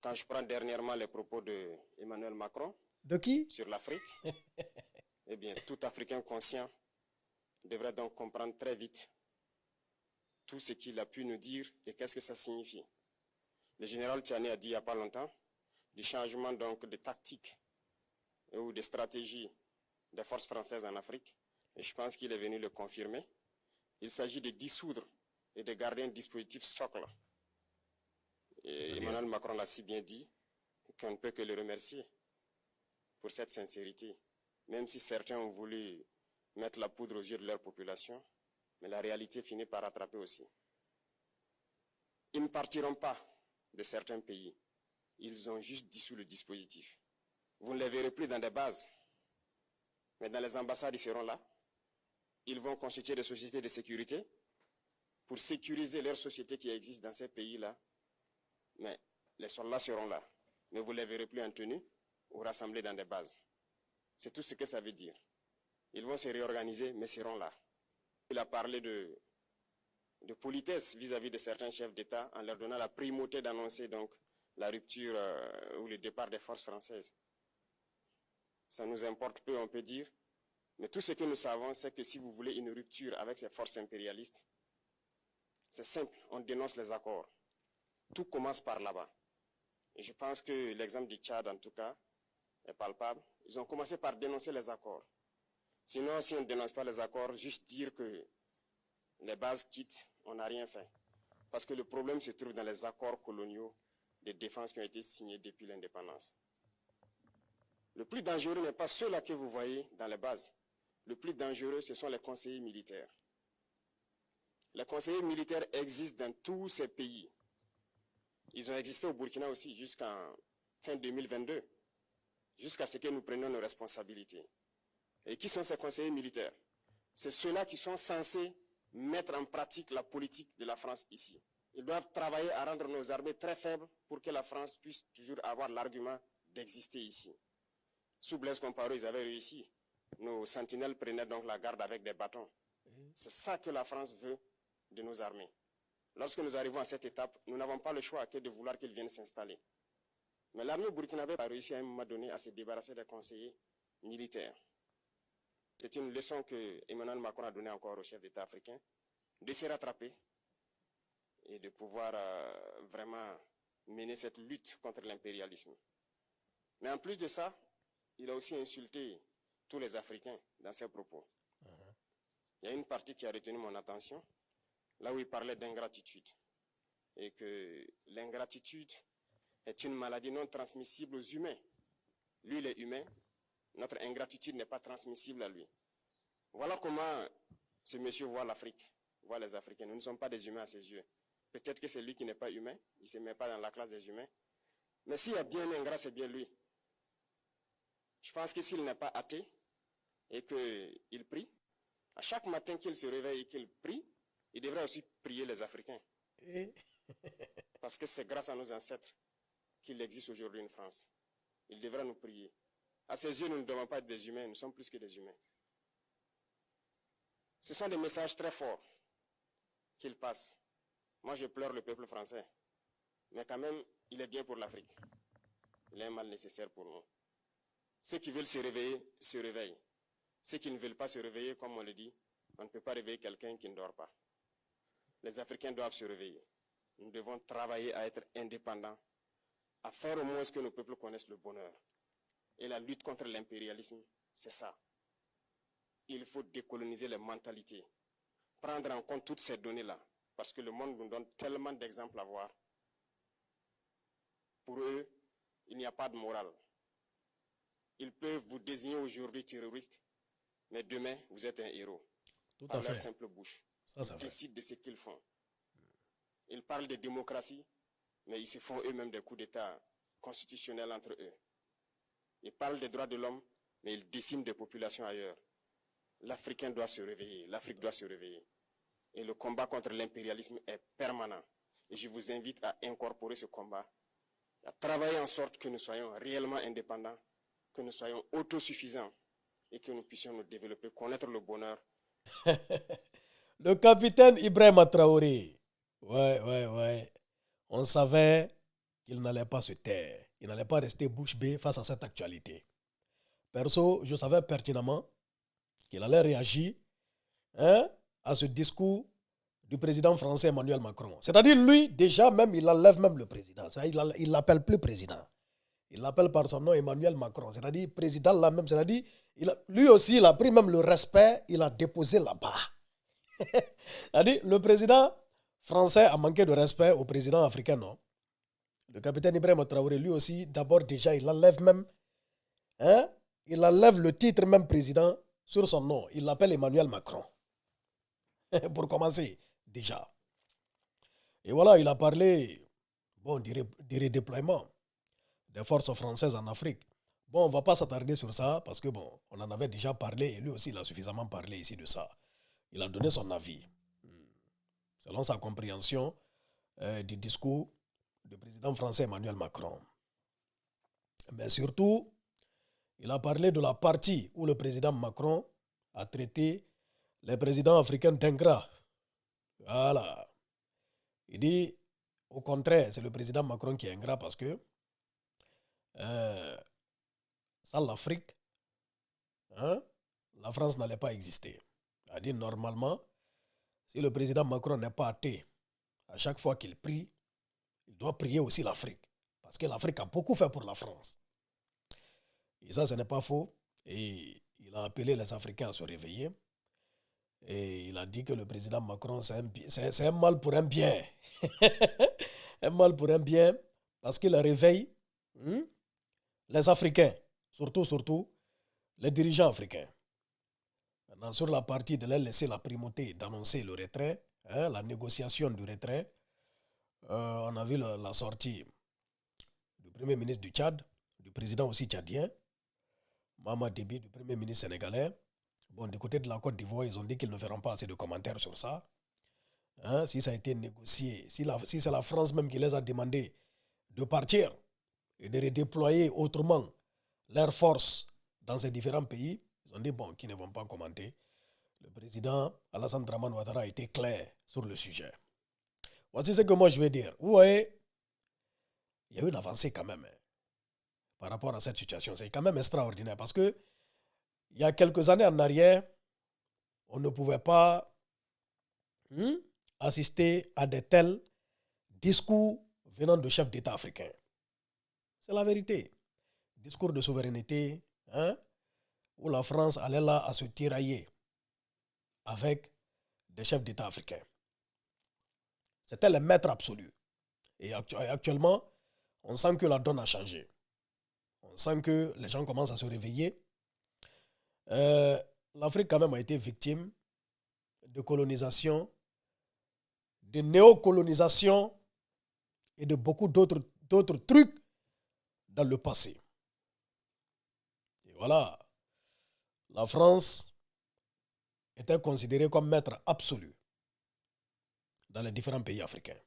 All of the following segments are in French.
Quand je prends dernièrement les propos de Emmanuel Macron De qui? sur l'Afrique, eh bien, tout Africain conscient devrait donc comprendre très vite tout ce qu'il a pu nous dire et qu'est-ce que ça signifie. Le général Tchani a dit il n'y a pas longtemps du changement donc de tactique ou de stratégie des forces françaises en Afrique, et je pense qu'il est venu le confirmer. Il s'agit de dissoudre et de garder un dispositif socle. Et Emmanuel Macron l'a si bien dit qu'on ne peut que le remercier pour cette sincérité, même si certains ont voulu mettre la poudre aux yeux de leur population, mais la réalité finit par rattraper aussi. Ils ne partiront pas de certains pays, ils ont juste dissous le dispositif. Vous ne les verrez plus dans des bases, mais dans les ambassades, ils seront là. Ils vont constituer des sociétés de sécurité pour sécuriser leurs sociétés qui existent dans ces pays-là. Mais les soldats seront là. Mais vous ne les verrez plus en tenue ou rassemblés dans des bases. C'est tout ce que ça veut dire. Ils vont se réorganiser, mais seront là. Il a parlé de politesse vis-à-vis de certains chefs d'État en leur donnant la primauté d'annoncer donc la rupture ou le départ des forces françaises. Ça nous importe peu, on peut dire. Mais tout ce que nous savons, c'est que si vous voulez une rupture avec ces forces impérialistes, c'est simple, on dénonce les accords. Tout commence par là-bas. Et je pense que l'exemple du Tchad, en tout cas, est palpable. Ils ont commencé par dénoncer les accords. Sinon, si on ne dénonce pas les accords, juste dire que les bases quittent, on n'a rien fait. Parce que le problème se trouve dans les accords coloniaux de défense qui ont été signés depuis l'indépendance. Le plus dangereux n'est pas ceux-là que vous voyez dans les bases. Le plus dangereux, ce sont les conseillers militaires. Les conseillers militaires existent dans tous ces pays. Ils ont existé au Burkina aussi jusqu'en fin 2022, jusqu'à ce que nous prenions nos responsabilités. Et qui sont ces conseillers militaires? C'est ceux-là qui sont censés mettre en pratique la politique de la France ici. Ils doivent travailler à rendre nos armées très faibles pour que la France puisse toujours avoir l'argument d'exister ici. Sous Blaise Compaoré, ils avaient réussi. Nos sentinelles prenaient donc la garde avec des bâtons. C'est ça que la France veut de nos armées. Lorsque nous arrivons à cette étape, nous n'avons pas le choix que de vouloir qu'ils viennent s'installer. Mais l'armée burkinabé a réussi à un moment donné à se débarrasser des conseillers militaires. C'est une leçon que Emmanuel Macron a donnée encore aux chefs d'État africains, de se rattraper et de pouvoir vraiment mener cette lutte contre l'impérialisme. Mais en plus de ça, il a aussi insulté tous les Africains dans ses propos. Il y a une partie qui a retenu mon attention, là où il parlait d'ingratitude. Et que l'ingratitude est une maladie non transmissible aux humains. Lui, il est humain. Notre ingratitude n'est pas transmissible à lui. Voilà comment ce monsieur voit l'Afrique, voit les Africains. Nous ne sommes pas des humains à ses yeux. Peut-être que c'est lui qui n'est pas humain, il ne se met pas dans la classe des humains. Mais s'il y a bien un ingrat, c'est bien lui. Je pense que s'il n'est pas athée et qu'il prie, à chaque matin qu'il se réveille et qu'il prie, il devrait aussi prier les Africains. Parce que c'est grâce à nos ancêtres qu'il existe aujourd'hui une France. Il devrait nous prier. À ses yeux, nous ne devons pas être des humains, nous sommes plus que des humains. Ce sont des messages très forts qu'il passe. Moi, je pleure le peuple français. Mais quand même, il est bien pour l'Afrique. Il est un mal nécessaire pour nous. Ceux qui veulent se réveiller, se réveillent. Ceux qui ne veulent pas se réveiller, comme on le dit, on ne peut pas réveiller quelqu'un qui ne dort pas. Les Africains doivent se réveiller. Nous devons travailler à être indépendants, à faire au moins ce que nos peuples connaissent le bonheur. Et la lutte contre l'impérialisme, c'est ça. Il faut décoloniser les mentalités, prendre en compte toutes ces données-là, parce que le monde nous donne tellement d'exemples à voir. Pour eux, il n'y a pas de morale. Ils peuvent vous désigner aujourd'hui terroriste, mais demain, vous êtes un héros. Tout par à leur fait. simple bouche. Ça, Ils décident de ce qu'ils font. Ils parlent de démocratie, mais ils se font eux-mêmes des coups d'État constitutionnels entre eux. Ils parlent des droits de l'homme, mais ils déciment des populations ailleurs. L'Africain doit se réveiller, l'Afrique doit se réveiller. Et le combat contre l'impérialisme est permanent. Et je vous invite à incorporer ce combat, à travailler en sorte que nous soyons réellement indépendants, que nous soyons autosuffisants et que nous puissions nous développer, connaître le bonheur. Le capitaine Ibrahim Traoré. Ouais. On savait qu'il n'allait pas se taire. Il n'allait pas rester bouche bée face à cette actualité. Perso, je savais pertinemment qu'il allait réagir à ce discours du président français Emmanuel Macron. C'est-à-dire, lui, déjà, même, il enlève même le président. Il ne l'appelle plus président. Il l'appelle par son nom Emmanuel Macron. C'est-à-dire, président là même, c'est-à-dire, lui aussi, il a pris même le respect, il a déposé là-bas. C'est-à-dire, le président français a manqué de respect au président africain, non? Le capitaine Ibrahim Traoré, lui aussi, d'abord déjà, il enlève même, il enlève le titre même président sur son nom. Il l'appelle Emmanuel Macron. Pour commencer, déjà. Et voilà, il a parlé, du redéploiement des forces françaises en Afrique. Bon, on ne va pas s'attarder sur ça parce que, on en avait déjà parlé et lui aussi, il a suffisamment parlé ici de ça. Il a donné son avis, selon sa compréhension du discours du président français Emmanuel Macron. Mais surtout, il a parlé de la partie où le président Macron a traité les présidents africains d'ingrats. Voilà. Il dit, au contraire, c'est le président Macron qui est ingrat parce que sans l'Afrique, la France n'allait pas exister. C'est-à-dire, normalement, si le président Macron n'est pas athée, à chaque fois qu'il prie, il doit prier aussi l'Afrique. Parce que l'Afrique a beaucoup fait pour la France. Et ça, ce n'est pas faux. Et il a appelé les Africains à se réveiller. Et il a dit que le président Macron, c'est un mal pour un bien. Un mal pour un bien, parce qu'il réveille les Africains, surtout les dirigeants africains. Maintenant, sur la partie de leur laisser la primauté d'annoncer le retrait, la négociation du retrait, on a vu la sortie du premier ministre du Tchad, du président aussi tchadien, Mahamat Déby, du premier ministre sénégalais. Bon, du côté de la Côte d'Ivoire, ils ont dit qu'ils ne feront pas assez de commentaires sur ça. Si ça a été négocié, si c'est la France même qui les a demandé de partir et de redéployer autrement leurs forces dans ces différents pays, ils ont dit, qu'ils ne vont pas commenter. Le président Alassane Dramane Ouattara a été clair sur le sujet. Voici ce que moi je vais dire. Vous voyez, il y a eu une avancée quand même par rapport à cette situation. C'est quand même extraordinaire parce que il y a quelques années en arrière, on ne pouvait pas assister à de tels discours venant de chefs d'État africains. C'est la vérité. Discours de souveraineté, où la France allait là à se tirailler avec des chefs d'État africains. C'était le maître absolu. Et actuellement, on sent que la donne a changé. On sent que les gens commencent à se réveiller. L'Afrique quand même a été victime de colonisation, de néocolonisation et de beaucoup d'autres trucs dans le passé. Et voilà, la France était considérée comme maître absolu dans les différents pays africains.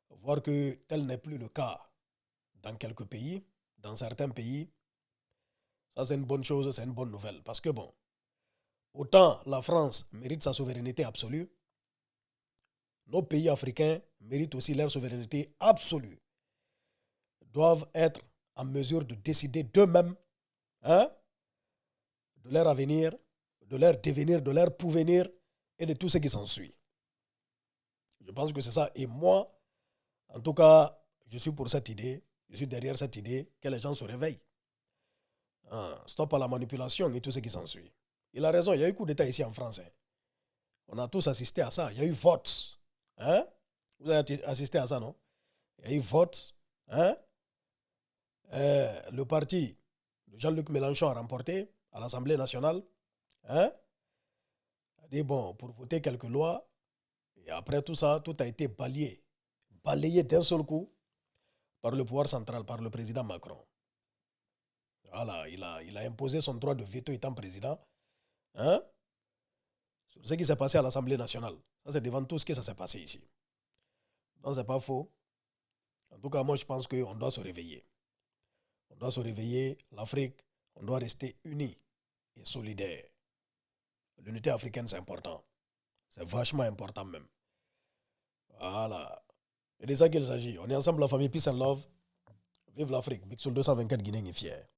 Voir que tel n'est plus le cas dans quelques pays, dans certains pays, ça c'est une bonne chose, c'est une bonne nouvelle. Parce que autant la France mérite sa souveraineté absolue, nos pays africains méritent aussi leur souveraineté absolue. Doivent être en mesure de décider d'eux-mêmes de leur avenir, de leur devenir, de leur pouvenir et de tout ce qui s'ensuit. Je pense que c'est ça. Et moi, en tout cas, je suis pour cette idée, je suis derrière cette idée que les gens se réveillent. Stop à la manipulation et tout ce qui s'ensuit. Il a raison, il y a eu coup d'État ici en France. On a tous assisté à ça. Il y a eu vote. Vous avez assisté à ça, non? Il y a eu vote. Le parti de Jean-Luc Mélenchon a remporté à l'Assemblée nationale. A dit, pour voter quelques lois. Et après tout ça, tout a été balayé d'un seul coup par le pouvoir central, par le président Macron. Voilà, il a imposé son droit de veto étant président. Sur ce qui s'est passé à l'Assemblée nationale. Ça, c'est devant tout ce que ça s'est passé ici. Donc, ce n'est pas faux. En tout cas, moi, je pense qu'on doit se réveiller. On doit se réveiller. L'Afrique, on doit rester unis et solidaires. L'unité africaine, c'est important. C'est vachement important même. Voilà. Et de ça qu'il s'agit. On est ensemble, la famille Peace and Love. Vive l'Afrique. Big Soul 224 Guinée est fier.